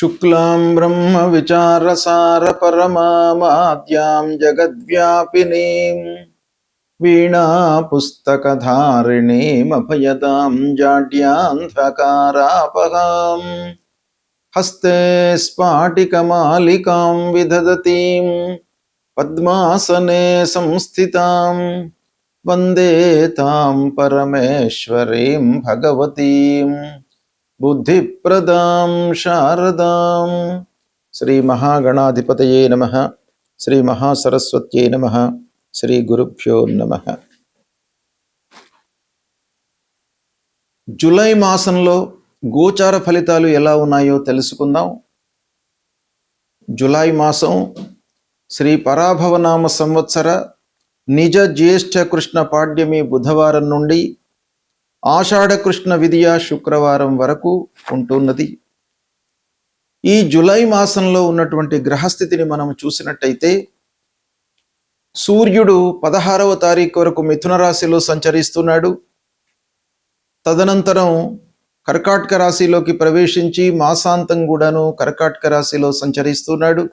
శుక్లాం బ్రహ్మ విచారసార పరమాద్యాం జగద్వ్యాపినీం వీణా పుస్తకధారిణీమభయదాం జాడ్యాంధకారాపహాం హస్తే స్ఫాటికమాలికాం విదధతీం పద్మాసనే సంస్థితాం వందే తాం పరమేశ్వరీం భగవతీం బుద్ధిప్రదాం శారదాం. శ్రీ మహాగణాధిపతయే నమః. శ్రీ మహాసరస్వత్యై నమః. శ్రీ గురుభ్యో నమః. జూలై మాసంలో గోచార ఫలితాలు ఎలా ఉన్నాయో తెలుసుకుందాం. జూలై మాసం శ్రీ పరాభవనామ సంవత్సర నిజ జ్యేష్ఠ కృష్ణ పాడ్యమి బుధవారం నుండి ఆషాఢ కృష్ణ విదియ శుక్రవారం వరకు ఉంటున్నది. ఈ జూలై మాసంలో ఉన్నటువంటి గ్రహస్థితిని మనం చూసినట్టయితే సూర్యుడు 16వ తారీఖు వరకు మిథున రాశిలో సంచరిస్తున్నాడు. తదనంతరం కర్కాటక రాశిలోకి ప్రవేశించి మాసాంతం కూడాను కర్కాటక రాశిలో సంచరిస్తున్నాడు.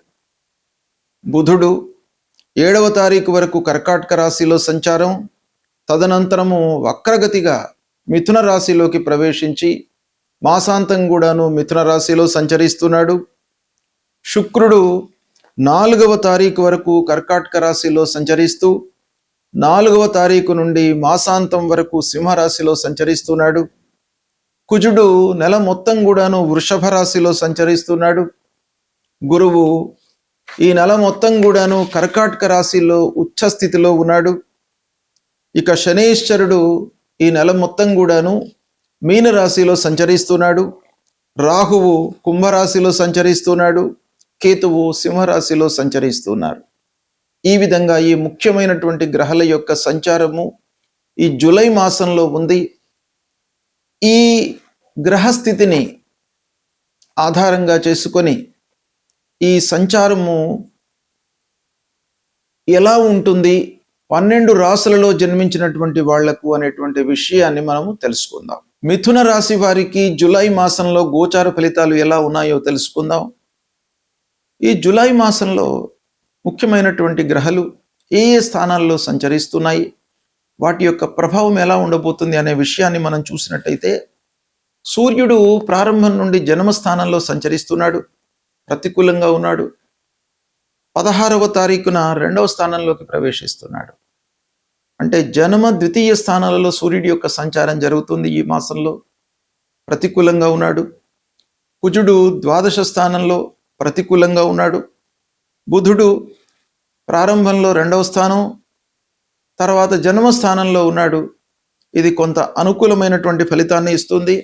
బుధుడు 7వ తారీఖు వరకు కర్కాటక రాశిలో సంచారం, తదనంతరము వక్రగతిగా మిథున రాశిలోకి ప్రవేశించి మాసాంతం కూడాను మిథున రాశిలో సంచరిస్తున్నాడు. శుక్రుడు 4వ తారీఖు వరకు కర్కాటక రాశిలో సంచరిస్తూ 4వ తారీఖు నుండి మాసాంతం వరకు సింహరాశిలో సంచరిస్తున్నాడు. కుజుడు నెల మొత్తం కూడాను వృషభ రాశిలో సంచరిస్తున్నాడు. గురువు ఈ నెల మొత్తం కూడాను కర్కాటక రాశిలో ఉచ్చ స్థితిలో ఉన్నాడు. ఇక శనీశ్వరుడు ఈ నెల మొత్తం కూడాను మీన రాశిలో సంచరిస్తున్నాడు. రాహువు కుంభరాశిలో సంచరిస్తున్నాడు. కేతువు సింహరాశిలో సంచరిస్తున్నారు. ఈ విధంగా ఈ ముఖ్యమైనటువంటి గ్రహాల యొక్క సంచారము ఈ జూలై మాసంలో ఉంది. ఈ గ్రహస్థితిని ఆధారంగా చేసుకొని ఈ సంచారము ఎలా ఉంటుంది 12 రాశులలో జన్మించినటువంటి వాళ్లకు అనేటువంటి విషయాన్ని మనము తెలుసుకుందాం. మిథున రాశి వారికి జూలై మాసంలో గోచార ఫలితాలు ఎలా ఉన్నాయో తెలుసుకుందాం. ఈ జూలై మాసంలో ముఖ్యమైనటువంటి గ్రహాలు ఏ ఏ స్థానాల్లో సంచరిస్తున్నాయి, వాటి యొక్క ప్రభావం ఎలా ఉండబోతుంది అనే విషయాన్ని మనం చూసినట్టయితే సూర్యుడు ప్రారంభం నుండి జన్మస్థానంలో సంచరిస్తున్నాడు, ప్రతికూలంగా ఉన్నాడు. 16వ తారీఖున 2వ స్థానంలోకి ప్రవేశిస్తున్నాడు. అంటే జన్మ ద్వితీయ స్థానాలలో సూర్యుడి యొక్క సంచారం జరుగుతుంది. ఈ మాసంలో ప్రతికూలంగా ఉన్నాడు. కుజుడు ద్వాదశ స్థానంలో ప్రతికూలంగా ఉన్నాడు. బుధుడు ప్రారంభంలో 2వ స్థానం, తర్వాత జన్మస్థానంలో ఉన్నాడు. ఇది కొంత అనుకూలమైనటువంటి ఫలితాన్ని ఇస్తుంది.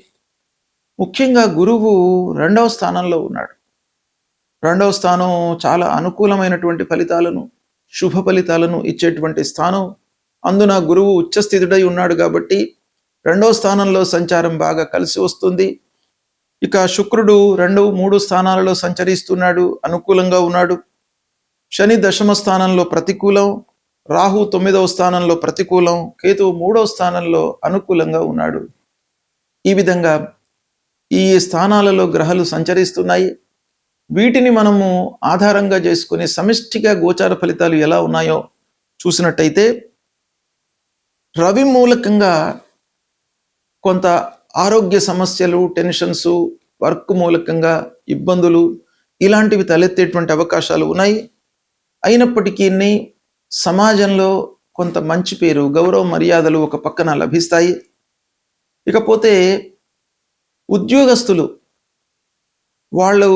ముఖ్యంగా గురువు 2వ స్థానంలో ఉన్నాడు. 2వ స్థానం చాలా అనుకూలమైనటువంటి ఫలితాలను, శుభ ఫలితాలను ఇచ్చేటువంటి స్థానం. అందున గురువు ఉచ్చస్థితుడై ఉన్నాడు కాబట్టి 2వ స్థానంలో సంచారం బాగా కలిసి వస్తుంది. ఇక శుక్రుడు 2, 3 స్థానాలలో సంచరిస్తున్నాడు, అనుకూలంగా ఉన్నాడు. శని దశమ స్థానంలో ప్రతికూలం, రాహు 9వ స్థానంలో ప్రతికూలం, కేతువు 3వ స్థానంలో అనుకూలంగా ఉన్నాడు. ఈ విధంగా ఈ స్థానాలలో గ్రహాలు సంచరిస్తున్నాయి. వీటిని మనము ఆధారంగా చేసుకుని సమిష్టిగా గోచార ఫలితాలు ఎలా ఉన్నాయో చూసినట్టయితే రవి మూలకంగా కొంత ఆరోగ్య సమస్యలు, టెన్షన్స్, వర్క్ మూలకంగా ఇబ్బందులు ఇలాంటివి తలెత్తేటువంటి అవకాశాలు ఉన్నాయి. అయినప్పటికీ సమాజంలో కొంత మంచి పేరు, గౌరవ మర్యాదలు ఒక పక్కన లభిస్తాయి. ఇకపోతే ఉద్యోగస్తులు వాళ్ళు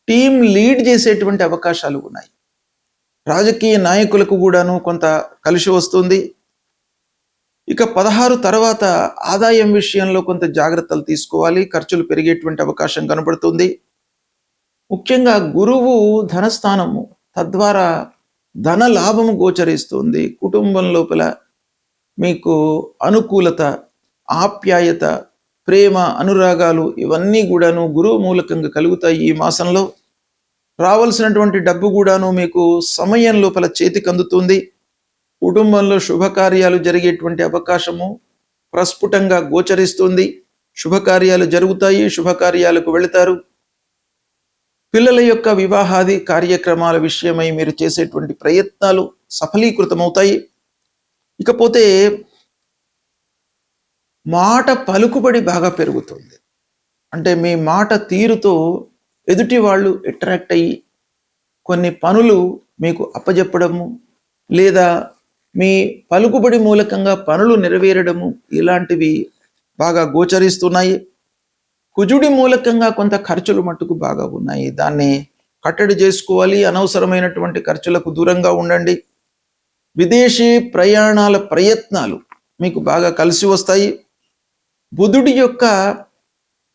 టీం లీడ్ చేసేటువంటి అవకాశాలు ఉన్నాయి. రాజకీయ నాయకులకు కూడాను కొంత కలిసి వస్తుంది. ఇక 16 తర్వాత ఆదాయం విషయంలో కొంత జాగ్రత్తలు తీసుకోవాలి. ఖర్చులు పెరిగేటువంటి అవకాశం కనబడుతుంది. ముఖ్యంగా గురువు ధనస్థానము, తద్వారా ధన లాభము గోచరిస్తుంది. కుటుంబం లోపల మీకు అనుకూలత, ఆప్యాయత, ప్రేమ, అనురాగాలు ఇవన్నీ కూడాను గురువు మూలకంగా కలుగుతాయి. ఈ మాసంలో రావాల్సినటువంటి డబ్బు కూడాను మీకు సమయం లోపల చేతికి అందుతుంది. కుటుంబంలో శుభకార్యాలు జరిగేటువంటి అవకాశము ప్రస్ఫుటంగా గోచరిస్తుంది. శుభకార్యాలు జరుగుతాయి, శుభకార్యాలకు వెళతారు. పిల్లల యొక్క వివాహాది కార్యక్రమాల విషయమై మీరు చేసేటువంటి ప్రయత్నాలు సఫలీకృతమవుతాయి. ఇకపోతే మాట పలుకుబడి బాగా పెరుగుతుంది. అంటే మీ మాట తీరుతో ఎదుటి వాళ్ళు అట్రాక్ట్ అయ్యి కొన్ని పనులు మీకు అప్పజెప్పడము, లేదా మీ పలుకుబడి మూలకంగా పనులు నెరవేరడము, ఇలాంటివి బాగా గోచరిస్తున్నాయి. కుజుడి మూలకంగా కొంత ఖర్చులు మట్టుకు బాగా ఉన్నాయి. దాన్ని కట్టడి చేసుకోవాలి. అనవసరమైనటువంటి ఖర్చులకు దూరంగా ఉండండి. విదేశీ ప్రయాణాల ప్రయత్నాలు మీకు బాగా కలిసి వస్తాయి. బుధుడి యొక్క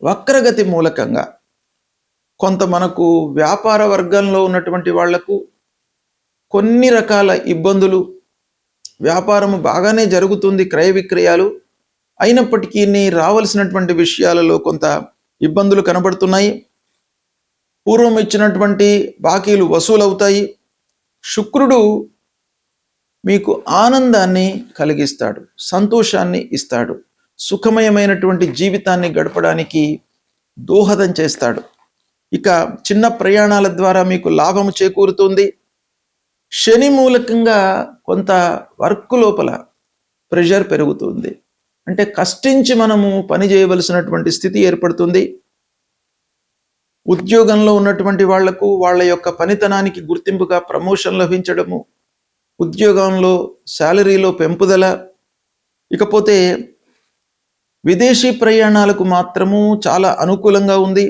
వక్రగతి మూలకంగా కొంత మనకు వ్యాపార వర్గంలో ఉన్నటువంటి వాళ్లకు కొన్ని రకాల ఇబ్బందులు, వ్యాపారము బాగానే జరుగుతుంది, క్రయ విక్రయాలు అయినప్పటికీ రావలసినటువంటి విషయాలలో కొంత ఇబ్బందులు కనబడుతున్నాయి. పూర్వం ఇచ్చినటువంటి బాకీలు వసూలవుతాయి. శుక్రుడు మీకు ఆనందాన్ని కలిగిస్తాడు, సంతోషాన్ని ఇస్తాడు, సుఖమయమైనటువంటి జీవితాన్ని గడపడానికి దోహదం చేస్తాడు. ఇక చిన్న ప్రయాణాల ద్వారా మీకు లాభము చేకూరుతుంది. శని మూలకంగా కొంత వర్క్ లోపల ప్రెషర్ పెరుగుతుంది. అంటే కష్టించి మనము పని చేయవలసినటువంటి స్థితి ఏర్పడుతుంది. ఉద్యోగంలో ఉన్నటువంటి వాళ్లకు వాళ్ళ యొక్క పనితనానికి గుర్తింపుగా ప్రమోషన్ లభించడము, ఉద్యోగంలో శాలరీలో పెంపుదల. ఇకపోతే విదేశీ ప్రయాణాలకు మాత్రము చాలా అనుకూలంగా ఉంది.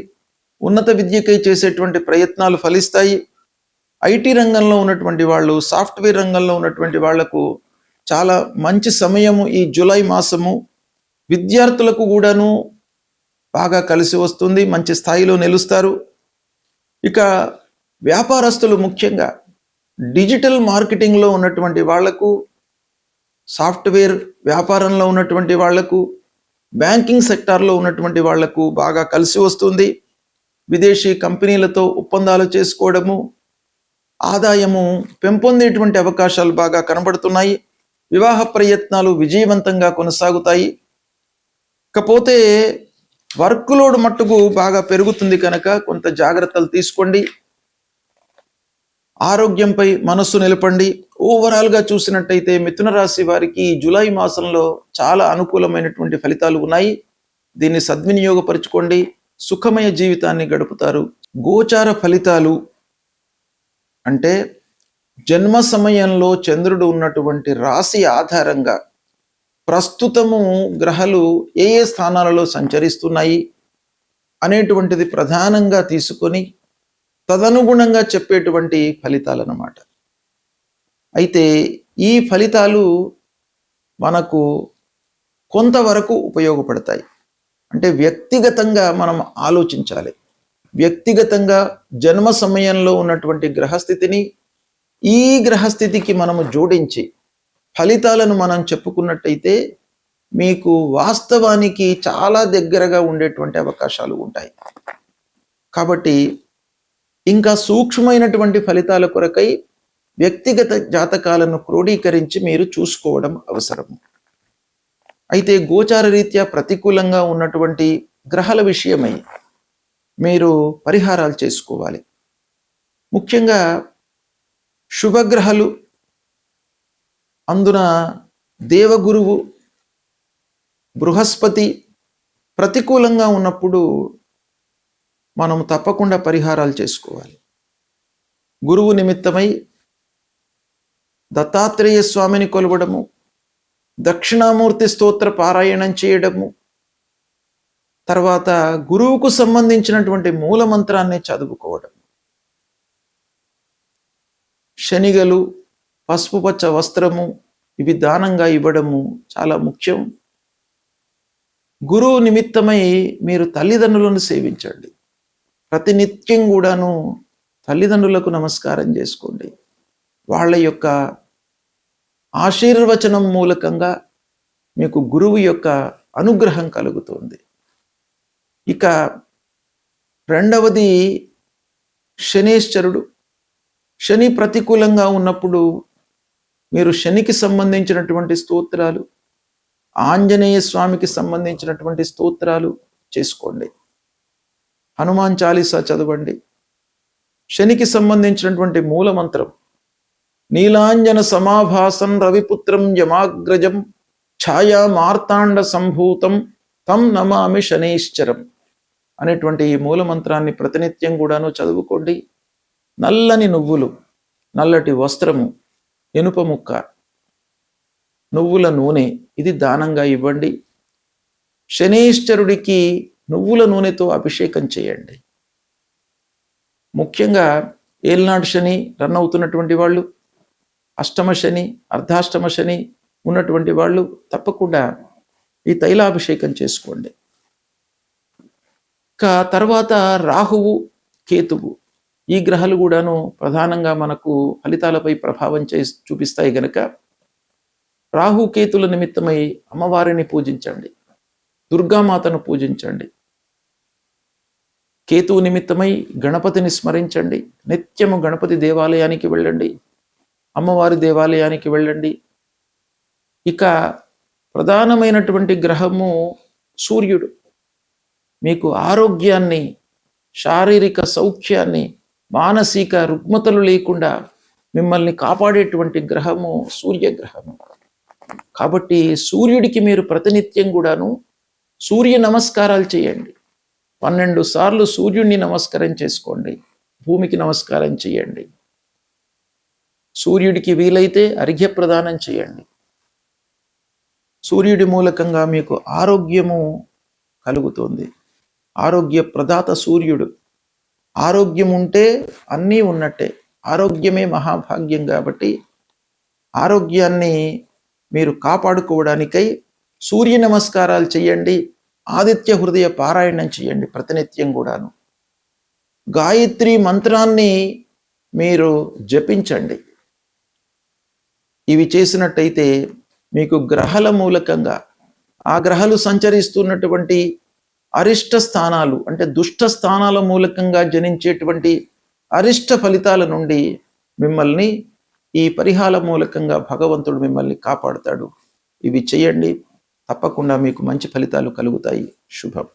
ఉన్నత విద్యకై చేసేటువంటి ప్రయత్నాలు ఫలిస్తాయి. ఐటీ రంగంలో ఉన్నటువంటి వాళ్ళు, సాఫ్ట్వేర్ రంగంలో ఉన్నటువంటి వాళ్లకు చాలా మంచి సమయము ఈ జూలై మాసము. విద్యార్థులకు కూడాను బాగా కలిసి వస్తుంది, మంచి స్థాయిలో నిలుస్తారు. ఇక వ్యాపారస్తులు, ముఖ్యంగా డిజిటల్ మార్కెటింగ్లో ఉన్నటువంటి వాళ్లకు, సాఫ్ట్వేర్ వ్యాపారంలో ఉన్నటువంటి వాళ్లకు, బ్యాంకింగ్ సెక్టార్లో ఉన్నటువంటి వాళ్లకు బాగా కలిసి వస్తుంది. విదేశీ కంపెనీలతో ఒప్పందాలు చేసుకోవడము, ఆదాయము పెంపొందేటువంటి అవకాశాలు బాగా కనబడుతున్నాయి. వివాహ ప్రయత్నాలు విజయవంతంగా కొనసాగుతాయి. ఇకపోతే వర్క్ లోడ్ మట్టుకు బాగా పెరుగుతుంది కనుక కొంత జాగ్రత్తలు తీసుకోండి. ఆరోగ్యంపై మనస్సు నిలపండి. ఓవరాల్గా చూసినట్టయితే మిథున రాశి వారికి జూలై మాసంలో చాలా అనుకూలమైనటువంటి ఫలితాలు ఉన్నాయి. దీన్ని సద్వినియోగపరచుకోండి. సుఖమయ జీవితాన్ని గడుపుతారు. గోచార ఫలితాలు అంటే జన్మ సమయంలో చంద్రుడు ఉన్నటువంటి రాశి ఆధారంగా ప్రస్తుతము గ్రహాలు ఏ ఏ స్థానాలలో సంచరిస్తున్నాయి అనేటువంటిది ప్రధానంగా తీసుకొని తదనుగుణంగా చెప్పేటువంటి ఫలితాలు అన్నమాట. అయితే ఈ ఫలితాలు మనకు కొంతవరకు ఉపయోగపడతాయి. అంటే వ్యక్తిగతంగా మనం ఆలోచించాలి. వ్యక్తిగతంగా జన్మ సమయంలో ఉన్నటువంటి గ్రహస్థితిని ఈ గ్రహస్థితికి మనము జోడించి ఫలితాలను మనం చెప్పుకున్నట్టయితే మీకు వాస్తవానికి చాలా దగ్గరగా ఉండేటువంటి అవకాశాలు ఉంటాయి. కాబట్టి ఇంకా సూక్ష్మమైనటువంటి ఫలితాల కొరకై వ్యక్తిగత జాతకాలను క్రోడీకరించి మీరు చూసుకోవడం అవసరం. అయితే గోచార రీత్యా ప్రతికూలంగా ఉన్నటువంటి గ్రహాల విషయమై మీరు పరిహారాలు చేసుకోవాలి. ముఖ్యంగా శుభగ్రహాలు, అందున దేవగురువు బృహస్పతి ప్రతికూలంగా ఉన్నప్పుడు మనం తప్పకుండా పరిహారాలు చేసుకోవాలి. గురువు నిమిత్తమై దత్తాత్రేయ స్వామిని కొలవడము, దక్షిణామూర్తి స్తోత్ర పారాయణం చేయడము, తర్వాత గురువుకు సంబంధించినటువంటి మూల మంత్రాన్ని చదువుకోవడం, శనిగలు, పసుపు పచ్చ వస్త్రము ఇవి దానంగా ఇవ్వడము చాలా ముఖ్యం. గురువు నిమిత్తమై మీరు తల్లిదండ్రులను సేవించండి. ప్రతినిత్యం కూడాను తల్లిదండ్రులకు నమస్కారం చేసుకోండి. వాళ్ళ యొక్క ఆశీర్వచనం మూలకంగా మీకు గురువు యొక్క అనుగ్రహం కలుగుతుంది. ఇక రెండవది శనేశ్వరుడు. శని ప్రతికూలంగా ఉన్నప్పుడు మీరు శనికి సంబంధించినటువంటి స్తోత్రాలు, ఆంజనేయ స్వామికి సంబంధించినటువంటి స్తోత్రాలు చేసుకోండి. హనుమాన్ చాలీసా చదవండి. శనికి సంబంధించినటువంటి మూల మంత్రం నీలాంజన సమాభాసం రవిపుత్రం యమాగ్రజం ఛాయా మార్తాండ సంభూతం తం నమామి శనైశ్చరం అనేటువంటి ఈ మూల మంత్రాన్ని ప్రతినిత్యం కూడాను చదువుకోండి. నల్లని నువ్వులు, నల్లటి వస్త్రము, ఇనుప ముక్క, నువ్వుల నూనె ఇది దానంగా ఇవ్వండి. శనైశ్చరుడికి నువ్వుల నూనెతో అభిషేకం చేయండి. ముఖ్యంగా ఏలినాటి శని రన్ అవుతున్నటువంటి వాళ్ళు, అష్టమ శని, అర్ధాష్టమ శని ఉన్నటువంటి వాళ్ళు తప్పకుండా ఈ తైలాభిషేకం చేసుకోండి. తర్వాత రాహువు, కేతువు ఈ గ్రహాలు కూడాను ప్రధానంగా మనకు ఫలితాలపై ప్రభావం చూపిస్తాయి గనక రాహు కేతుల నిమిత్తమై అమ్మవారిని పూజించండి, దుర్గామాతను పూజించండి. కేతువు నిమిత్తమై గణపతిని స్మరించండి. నిత్యము గణపతి దేవాలయానికి వెళ్ళండి, అమ్మవారి దేవాలయానికి వెళ్ళండి. ఇక ప్రధానమైనటువంటి గ్రహము సూర్యుడు. మీకు ఆరోగ్యాన్ని, శారీరక సౌఖ్యాన్ని, మానసిక రుగ్మతలు లేకుండా మిమ్మల్ని కాపాడేటువంటి గ్రహము సూర్యగ్రహము. కాబట్టి సూర్యుడికి మీరు ప్రతినిత్యం కూడాను సూర్య నమస్కారాలు చేయండి. 12 సార్లు సూర్యుడిని నమస్కారం చేసుకోండి, భూమికి నమస్కారం చేయండి. సూర్యుడికి వీలైతే అర్ఘ్య ప్రదానం చేయండి. సూర్యుడి మూలకంగా మీకు ఆరోగ్యము కలుగుతుంది. ఆరోగ్య ప్రదాత సూర్యుడు. ఆరోగ్యం ఉంటే అన్నీ ఉన్నట్టే. ఆరోగ్యమే మహాభాగ్యం. కాబట్టి ఆరోగ్యాన్ని మీరు కాపాడుకోవడానికై సూర్య నమస్కారాలు చేయండి. ఆదిత్య హృదయ పారాయణం చేయండి ప్రతినిత్యం కూడాను. గాయత్రి మంత్రాన్ని మీరు జపించండి. ఇవి చేసినట్టయితే మీకు గ్రహాల మూలకంగా, ఆ గ్రహాలు సంచరిస్తున్నటువంటి అరిష్ట స్థానాలు అంటే దుష్ట స్థానాల మూలకంగా జనించేటువంటి అరిష్ట ఫలితాల నుండి మిమ్మల్ని ఈ పరిహార మూలకంగా భగవంతుడు మిమ్మల్ని కాపాడుతాడు. ఇవి చేయండి, తప్పకుండా మీకు మంచి ఫలితాలు కలుగుతాయి. శుభం.